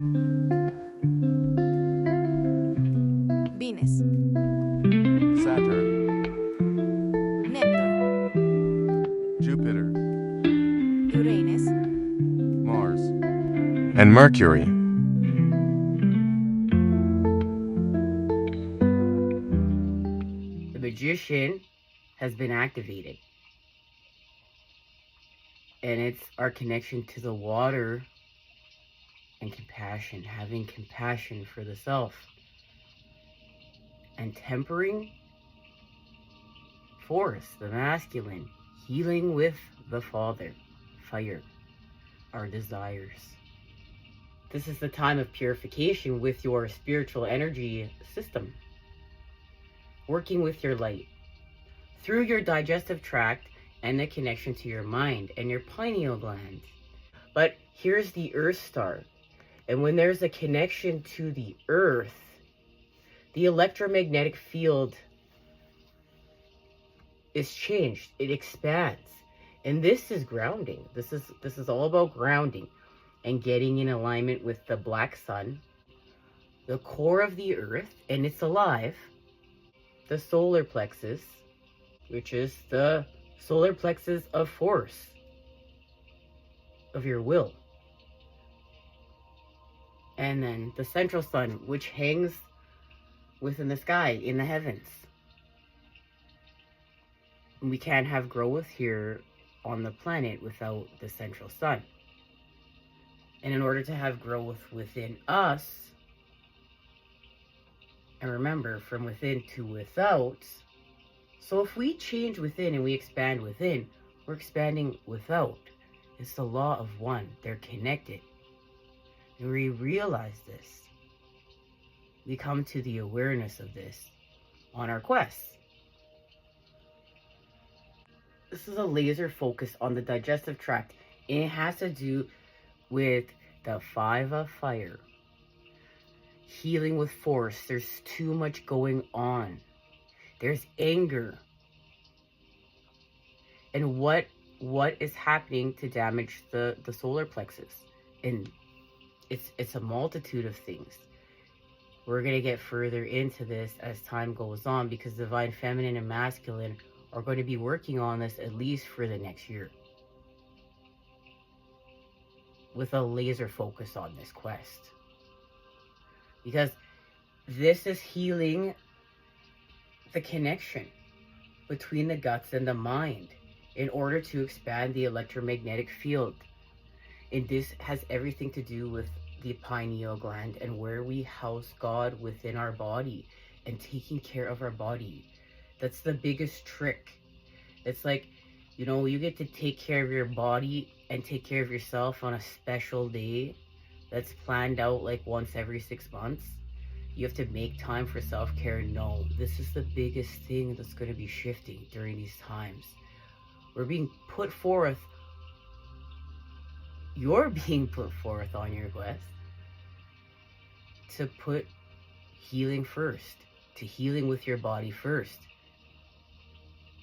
Venus, Saturn, Neptune, Jupiter, Uranus, Mars, and Mercury. The magician has been activated. And it's our connection to the water and compassion, having compassion for the self. And tempering force, the masculine, healing with the father, fire, our desires. This is the time of purification with your spiritual energy system. Working with your light through your digestive tract and the connection to your mind and your pineal gland. But here's the Earth star. And when there's a connection to the Earth, the electromagnetic field is changed. It expands. And this is grounding. This is all about grounding and getting in alignment with the black sun, the core of the Earth, and it's alive. The solar plexus, which is the solar plexus of force, of your will. And then the central sun, which hangs within the sky, in the heavens. We can't have growth here on the planet without the central sun. And in order to have growth within us, and remember, from within to without, so if we change within and we expand within, we're expanding without. It's the law of one. They're connected. And we realize this. We come to the awareness of this on our quest. This is a laser focus on the digestive tract. And it has to do with the 5 of fire. Healing with force. There's too much going on. There's anger. And what is happening to damage the solar plexus? And it's a multitude of things. We're going to get further into this as time goes on, because divine feminine and masculine are going to be working on this at least for the next year, with a laser focus on this quest. Because this is healing the connection between the guts and the mind in order to expand the electromagnetic field. And this has everything to do with the pineal gland and where we house God within our body and taking care of our body. That's the biggest trick. It's like, you know, you get to take care of your body and take care of yourself on a special day that's planned out like once every 6 months. You have to make time for self-care. No, this is the biggest thing that's going to be shifting during these times. We're being put forth. You're being put forth on your quest to put healing first, to healing with your body first.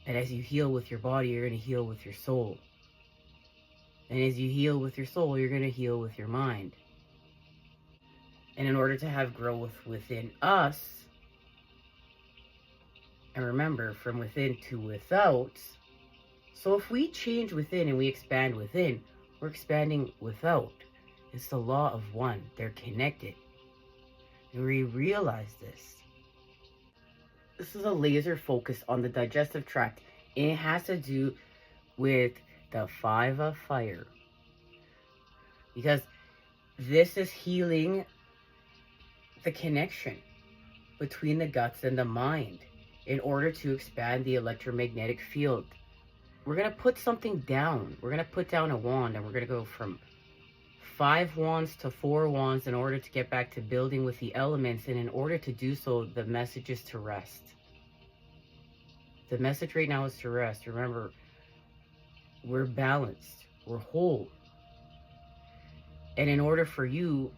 And as you heal with your body, you're going to heal with your soul. And as you heal with your soul, you're going to heal with your mind. And in order to have growth within us, and remember, from within to without, so if we change within and we expand within, we're expanding without. It's the law of one. They're connected. And we realize this. This is a laser focus on the digestive tract. And it has to do with the 5 of fire. Because this is healing the connection between the guts and the mind in order to expand the electromagnetic field. We're going to put something down. We're going to put down a wand, and we're going to go from 5 wands to 4 wands in order to get back to building with the elements. And in order to do so, the message is to rest. The message right now is to rest. Remember, we're balanced. We're whole. And in order for you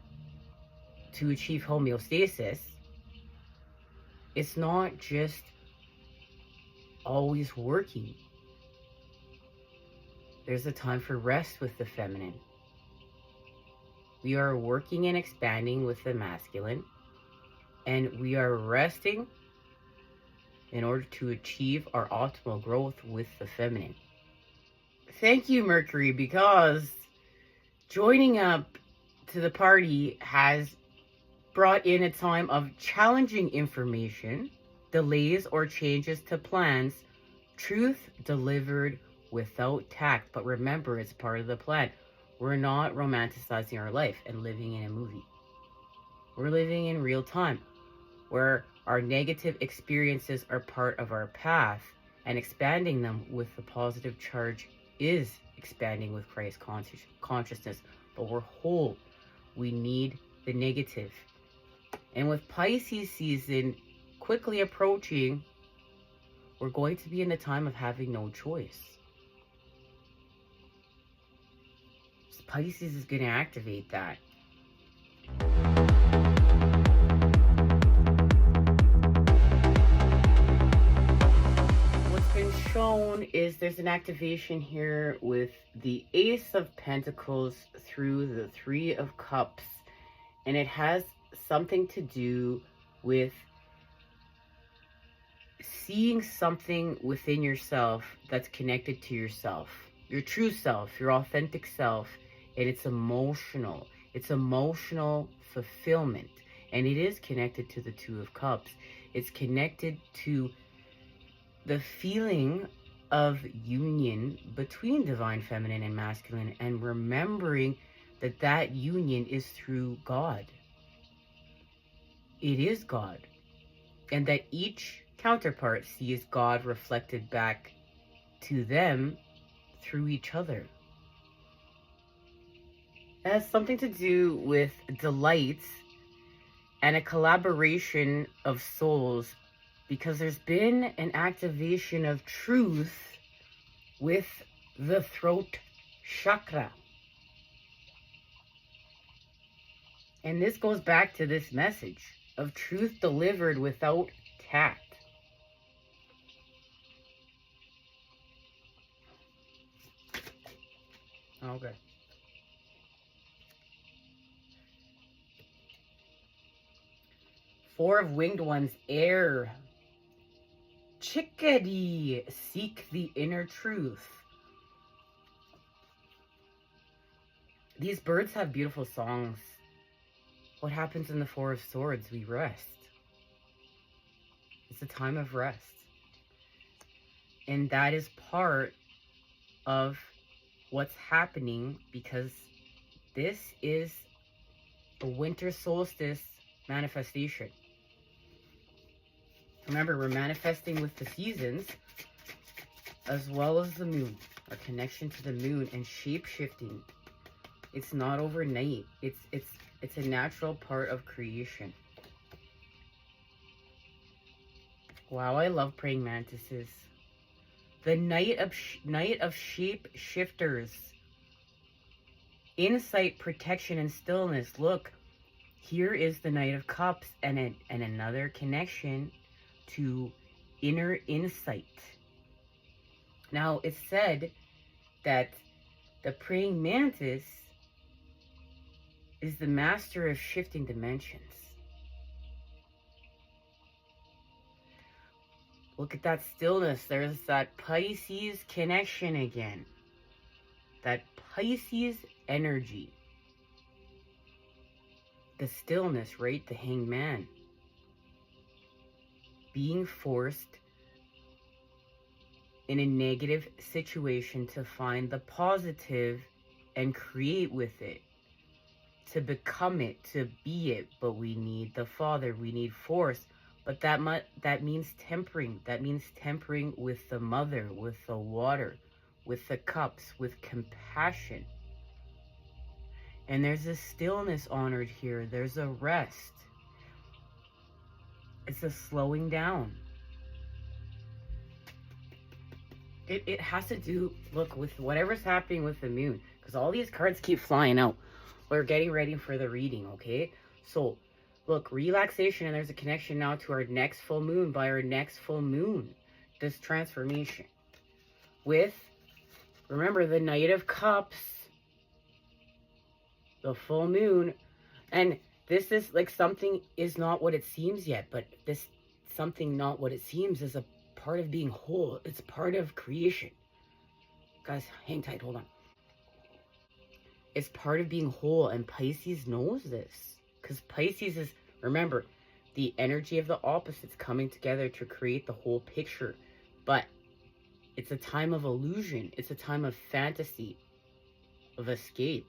to achieve homeostasis, it's not just always working. There's a time for rest with the feminine. We are working and expanding with the masculine, and we are resting in order to achieve our optimal growth with the feminine. Thank you, Mercury, because joining up to the party has brought in a time of challenging information, delays or changes to plans, truth delivered without tact. But remember, it's part of the plan. We're not romanticizing our life and living in a movie. We're living in real time, where our negative experiences are part of our path, and expanding them with the positive charge is expanding with Christ consciousness. But we're whole. We need the negative. And with Pisces season quickly approaching, we're going to be in the time of having no choice. Pisces is going to activate that. What's been shown is there's an activation here with the Ace of Pentacles through the Three of Cups. And it has something to do with seeing something within yourself that's connected to yourself, your true self, your authentic self, and it's emotional fulfillment, and it is connected to the Two of Cups. It's connected to the feeling of union between divine feminine and masculine, and remembering that that union is through God. It is God, and that each counterpart sees God reflected back to them through each other. It has something to do with delights and a collaboration of souls, because there's been an activation of truth with the throat chakra. And this goes back to this message of truth delivered without tact. Okay. Four of Winged Ones, air. Chickadee, seek the inner truth. These birds have beautiful songs. What happens in the Four of Swords? We rest. It's a time of rest. And that is part of what's happening, because this is a winter solstice manifestation. Remember, we're manifesting with the seasons as well as the moon, our connection to the moon, and shape-shifting. It's not overnight. It's a natural part of creation. Wow, I love praying mantises. The night of shape shifters. Insight, protection, and stillness. Look, here is the Knight of Cups, and another connection to inner insight. Now, it's said that the praying mantis is the master of shifting dimensions. Look at that stillness. There's that Pisces connection again. That Pisces energy. The stillness, right? The Hanged Man. Being forced in a negative situation to find the positive and create with it. To become it, to be it. But we need the Father. We need force. But that means tempering. That means tempering with the mother, with the water, with the cups, with compassion. And there's a stillness honored here. There's a rest. It's a slowing down. It has to do, look, with whatever's happening with the moon. Because all these cards keep flying out. We're getting ready for the reading, okay? So, look, relaxation, and there's a connection now to our next full moon. By our next full moon, this transformation. With, remember, the Knight of Cups. the full moon. And this is like something is not what it seems yet, but this something not what it seems is a part of being whole. It's part of creation. Guys, hang tight, hold on. It's part of being whole, and Pisces knows this. Because Pisces is, remember, the energy of the opposites coming together to create the whole picture. But it's a time of illusion. It's a time of fantasy, of escape.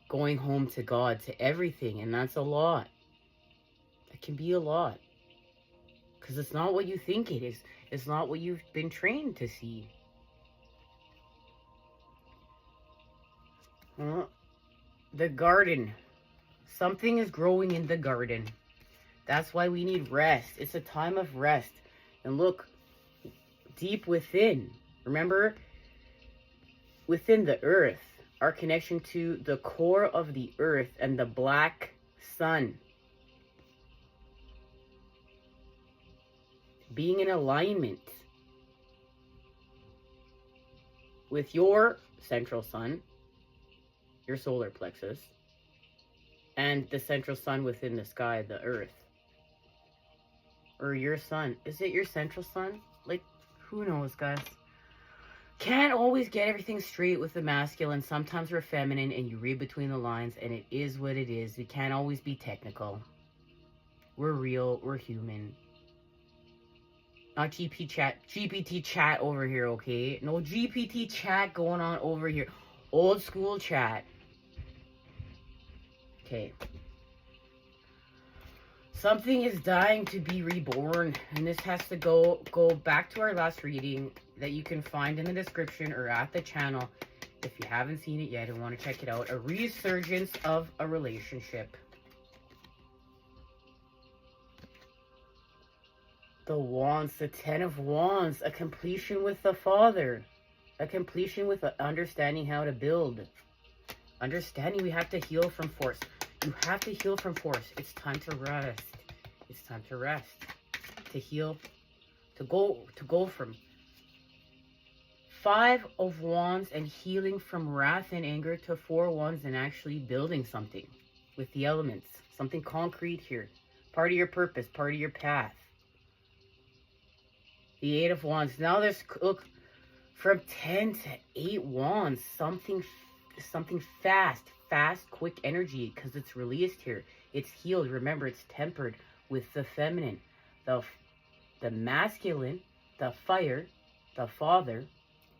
Going home to God, to everything, and that's a lot. It can be a lot. Because it's not what you think it is. It's not what you've been trained to see. The garden. Something is growing in the garden. That's why we need rest. It's a time of rest. And look, deep within. Remember, within the earth, our connection to the core of the earth and the black sun. Being in alignment with your central sun, your solar plexus, and the central sun within the sky, the earth. Or your sun. Is it your central sun? Like, who knows, guys? Can't always get everything straight with the masculine. Sometimes we're feminine and you read between the lines, and it is what it is. We can't always be technical. We're real. We're human. Not GPT chat over here, okay? No GPT chat going on over here. Old school chat. Okay. Something is dying to be reborn, and this has to go back to our last reading that you can find in the description or at the channel if you haven't seen it yet and want to check it out. A resurgence of a relationship. The Wands, the Ten of Wands, a completion with the Father. A completion with understanding how to build. Understanding we have to heal from force. You have to heal from force. It's time to rest. It's time to rest. To heal. To go from Five of Wands and healing from wrath and anger to Four Wands and actually building something with the elements. Something concrete here. Part of your purpose. Part of your path. The Eight of Wands. Now there's, look, from 10 to 8 Wands. Something fast, quick energy, because it's released here. It's healed. Remember, it's tempered with the feminine. The masculine, the fire, the father,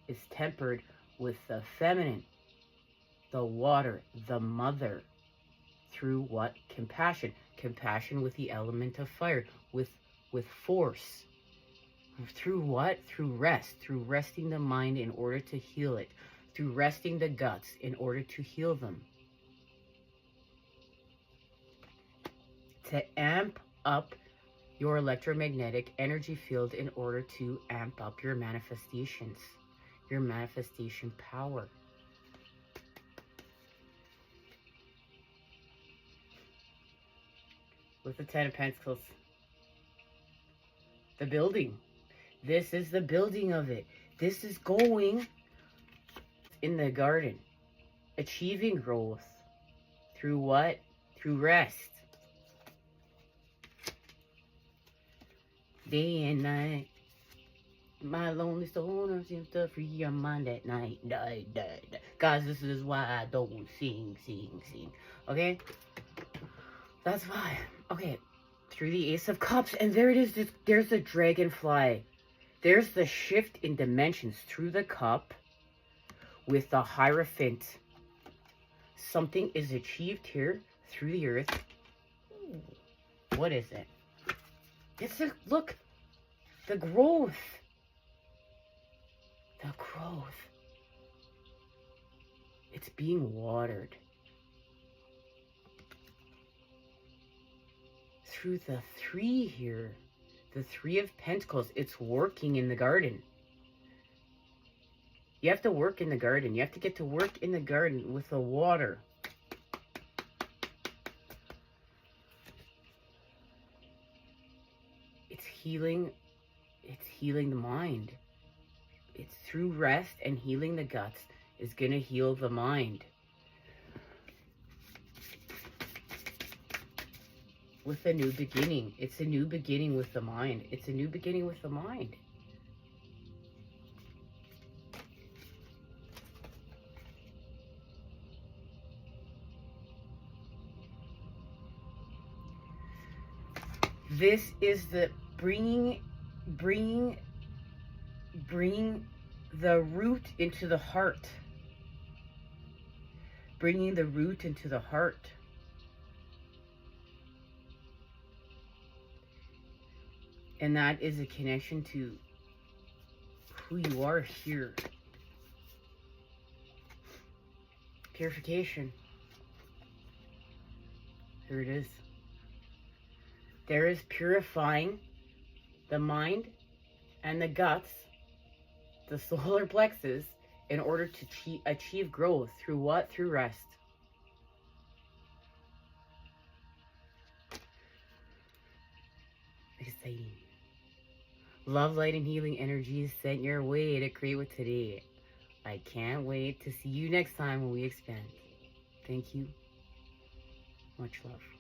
is tempered with the feminine. The water, the mother. Through what? Compassion. Compassion with the element of fire. With force. Through what? Through rest. Through resting the mind in order to heal it. Through resting the guts in order to heal them. To amp up your electromagnetic energy field in order to amp up your manifestations. Your manifestation power. With the Ten of Pentacles. The building. This is the building of it. This is going in the garden. Achieving growth. Through what? Through rest. Day and night. My lonely stoner seems to free your mind at night. Guys, this is why I don't sing. Okay? That's why. Okay. Through the Ace of Cups. And there it is. There's the dragonfly. There's the shift in dimensions through the cup with the Hierophant. Something is achieved here through the earth. What is it? It's a, look, the growth. The growth. It's being watered. Through the Three here. The Three of Pentacles, it's working in the garden. You have to work in the garden. You have to get to work in the garden with the water. It's healing. It's healing the mind. It's through rest and healing the guts. is going to heal the mind. With a new beginning. It's a new beginning with the mind. It's a new beginning with the mind. This is the bringing the root into the heart. Bringing the root into the heart. And that is a connection to who you are here. Purification. Here it is. There is purifying the mind and the guts, the solar plexus, in order to achieve growth. Through what? Through rest. Exciting. Love, light, and healing energies sent your way to create with today. I can't wait to see you next time when we expand. Thank you. Much love.